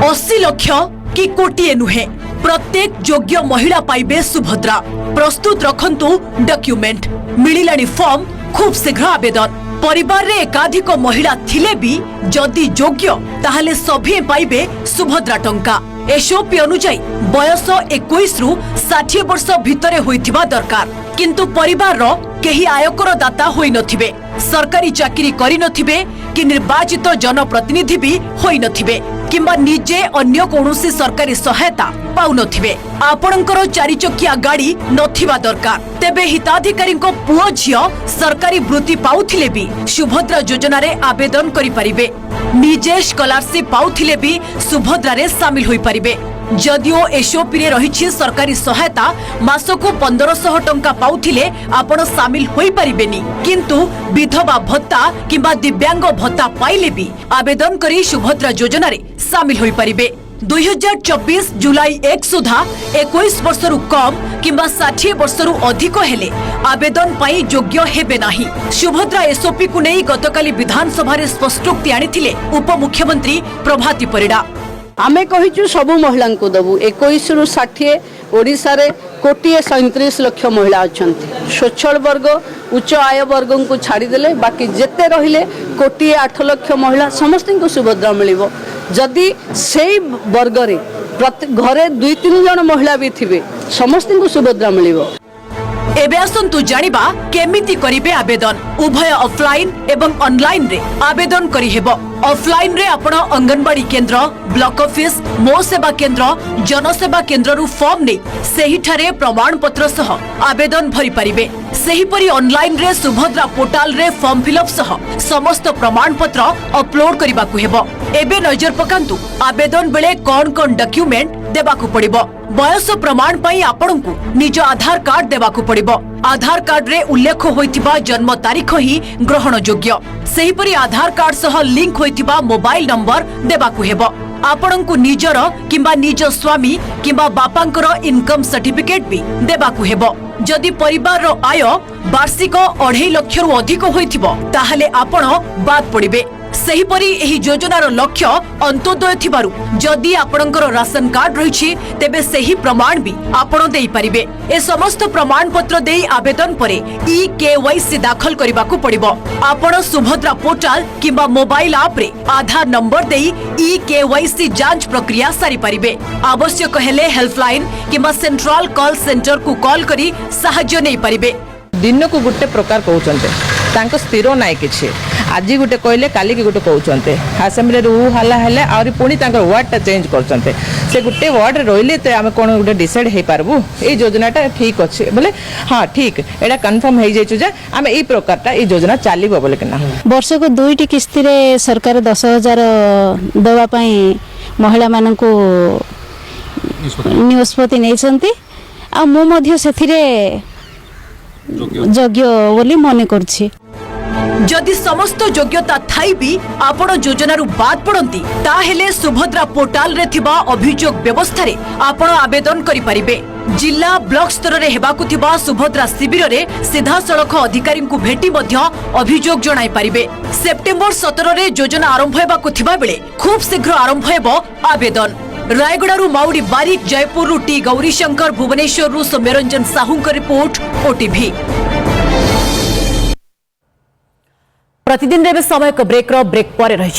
80 लाख कि कोटिए नुहे प्रत्येक योग्य महिला पाइबे सुभद्रा। प्रस्तुत रखंतु डॉक्यूमेंट मिलिलानी फॉर्म खूब शीघ्र आवेदन। परिवार रे एकाधिक महिला थिले भी जदि योग्य ताहले सभी पाइबे सुभद्रा टंका। एसओपी अनुसार बयस 21 रु 60 वर्ष भितरे होइथिबा दरकार। किंतु परिवार रो केही आयकर दाता होई नथिबे, सरकारी चाकरी करि नथिबे कि निर्वाचित जनप्रतिनिधि भी होई नथिबे किंबा निजे अन्य कोनोसी सरकारी सहायता पाउ नथिबे। आपणकर चारि चकिया गाड़ी नथिबा दरकार। तेबे हिताधिकारी को पुओ झियो सरकारी वृत्ति पाउथिले भी सुभद्रा योजना रे आवेदन करि परिबे। निजे स्कॉलरशिप पाउथिले भी सुभद्रा रे शामिल होई परिबे। जदिओ एसओपी रे रहिछि सरकारी सहायता मासको 1500 टंका पाउथिले आपण शामिल होई परिबेनी, किंतु विधवा भत्ता किंबा दिव्यांग भत्ता पाइले भी आवेदन करी सुभद्रा योजना रे शामिल होई परिबे। 2024 जुलाई 1 सुधा 21 वर्षरु कम किंबा 60 वर्षरु अधिक हेले आवेदन पाई योग्य हेबे नाही। सुभद्रा एसओपी को नहीं गतकाली विधानसभा रे स्पष्टोक्ति आनिथिले उपमुख्यमंत्री प्रभाती परिडा। आमे कहिचु सबु महिला को दबु 21 रु 60 ओडिसा रे 1,37 लाख महिला अछंती। स्वच्छल वर्ग उच्च आय वर्ग को छाड़ी देले बाकी जेते रहिले 1,08 लाख महिला समस्त को सुभद्रा मिलिबो। जदि सेही वर्ग रे घरे 2-3 जन महिला भी थिबे समस्त को सुभद्रा मिलिबो। एबे आसंतु जानिबा केमिति करिबे आवेदन। उभय ऑफलाइन एवं ऑनलाइन रे आवेदन करि हेबो। ऑफलाइन रे आपण अंगनवाड़ी केंद्र, ब्लॉक ऑफिस, मो सेवा केंद्र, जनसेवा केंद्र रु फॉर्म ने सेही ठारे प्रमाण पत्र सह आवेदन भरि परिबे। सेही परि ऑनलाइन रे सुभद्रा पोर्टल रे फॉर्म फिलअप सह समस्त प्रमाण पत्र अपलोड करिबा को हेबो। एबे नजर पकांतु आवेदन बेले कोन डॉक्यूमेंट देबाकू पड़िबो। बयस प्रमाण पई आपणकू निज आधार कार्ड देबाकू पड़िबो। आधार कार्ड रे उल्लेख होइतिबा जन्म तारीख ही ग्रहण योग्य। सेही परि आधार कार्ड सह लिंक होइतिबा मोबाइल नंबर देबाकू हेबो। आपणकू निजर किंबा निज स्वामी किंबा बापांकर इनकम सर्टिफिकेट भी देबाकू हेबो। जदि परिवार रो आय वार्षिक 2.5 लाख रु अधिक होइतिबो ताहाले आपण बाद पड़िबे। सेही परि एही योजनार लक्ष्य अंत्योदय थिबारु जदि आपणकर राशन कार्ड रहिछि तेबे सेही प्रमाण भी आपण देई परिबे। ए समस्त प्रमाण पत्र देई आवेदन परे ई-केवाईसी दाखल करिबाकू पड़िबो। आपण सुभद्रा पोर्टल किंबा मोबाइल ऐप रे आधार नंबर देई ई-केवाईसी जांच प्रक्रिया सारी परिबे। आवश्यक हेले हेल्पलाइन किंबा सेंट्रल कॉल सेंटर को कॉल करी सहायता नै परिबे। दिन को गुटे प्रकार कहउचंते तांको स्थिर नाय किछि। आज गुटे कहले काली के गुटे कहउचंते असेंबली रू हल्ला हेले और पुणी तांकर वर्ड चेंज करचंते। से गुटे वर्ड रोइले ते आमे कोन गुटे डिसाइड हे पारबू ए योजनाटा ठीक अछि बोले हां ठीक एडा कंफर्म हे जाइछु जे आमे ए प्रकारटा ए योजना चालिबो बोले केना। वर्ष को 2टी किस्ती रे सरकार 10,000 दवा पई महिला मानन को निष्पत्ति नैसंती आ मो मध्य सेथिरे योग्य बोली मने करछि। जदि समस्त योग्यता थाई भी आपण योजना रु बाद पड़ती ताहेले सुभद्रा पोर्टल रे थिबा अभियोग व्यवस्था रे आपण आवेदन करि परिबे। जिला ब्लॉक स्तर रे हेबाकू थिबा सुभद्रा शिविर रे सीधा सड़क अधिकारी को भेटी मध्य अभियोग जणाई परिबे। सेप्टेम्बर 17 रे योजना आरंभ हेबाकू थिबा बेले खूब शीघ्र आरंभ हेबो आवेदन। रायगड़ारू माउडी बारिक, जयपुर रु टी गौरीशंकर, भुवनेश्वर रु सौम्यरंजन साहू का रिपोर्ट ओटीवी। प्रतिदिन रे समय ब्रेक पर रही।